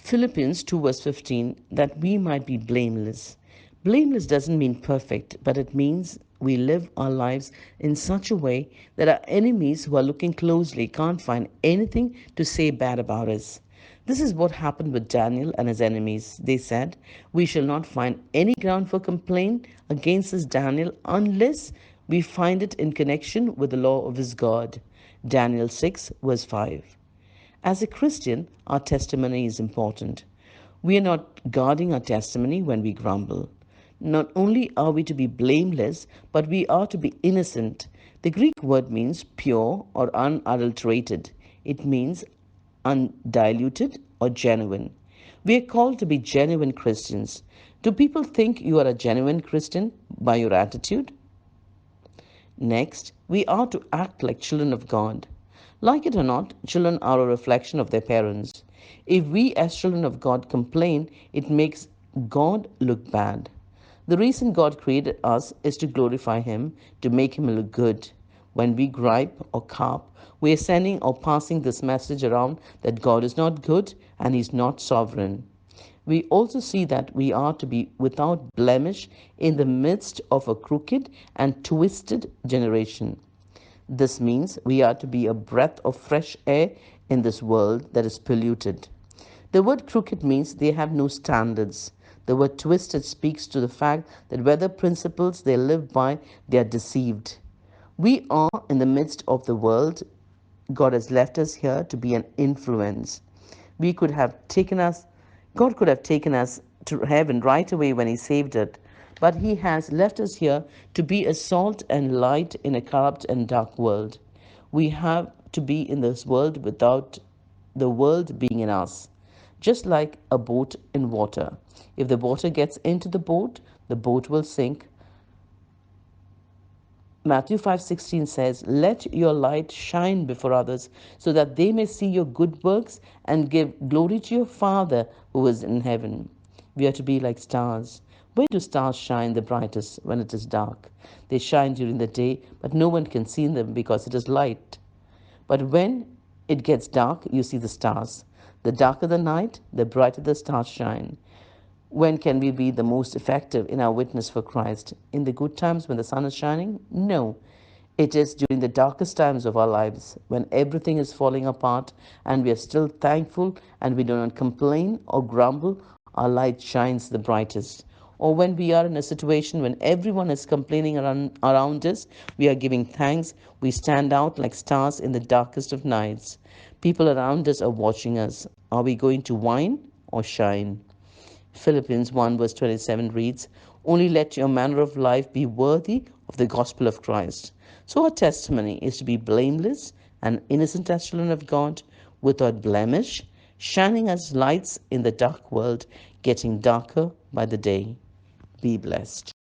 Philippians 2 verse 15, that we might be blameless. Blameless doesn't mean perfect, but it means we live our lives in such a way that our enemies who are looking closely can't find anything to say bad about us. This is what happened with Daniel and his enemies. They said, "We shall not find any ground for complaint against this Daniel unless we find it in connection with the law of his God." Daniel 6 verse 5. As a Christian, our testimony is important. We are not guarding our testimony when we grumble. Not only are we to be blameless, but we are to be innocent. The Greek word means pure or unadulterated. It means undiluted or genuine. We are called to be genuine Christians. Do people think you are a genuine Christian by your attitude? Next, we are to act like children of God. Like it or not, children are a reflection of their parents. If we as children of God complain, it makes God look bad. The reason God created us is to glorify Him, to make Him look good. When we gripe or carp, we are sending or passing this message around that God is not good and He's not sovereign. We also see that we are to be without blemish in the midst of a crooked and twisted generation. This means we are to be a breath of fresh air in this world that is polluted. The word crooked means they have no standards. The word twisted speaks to the fact that whether principles they live by, they are deceived. We are in the midst of the world. God has left us here to be an influence. We could have taken us, God could have taken us to heaven right away when He saved it, but He has left us here to be a salt and light in a corrupt and dark world. We have to be in this world without the world being in us, just like a boat in water. If the water gets into the boat will sink. Matthew 5:16 says, "Let your light shine before others, so that they may see your good works and give glory to your Father who is in heaven." We are to be like stars. Where do stars shine the brightest? When it is dark. They shine during the day, but no one can see them because it is light. But when it gets dark, you see the stars. The darker the night, the brighter the stars shine. When can we be the most effective in our witness for Christ? In the good times when the sun is shining? No. It is during the darkest times of our lives when everything is falling apart and we are still thankful and we do not complain or grumble, our light shines the brightest. Or when we are in a situation when everyone is complaining around us, we are giving thanks, we stand out like stars in the darkest of nights. People around us are watching us. Are we going to whine or shine? Philippians 1 verse 27 reads, "Only let your manner of life be worthy of the gospel of Christ." So our testimony is to be blameless and innocent as children of God, without blemish, shining as lights in the dark world, getting darker by the day. Be blessed.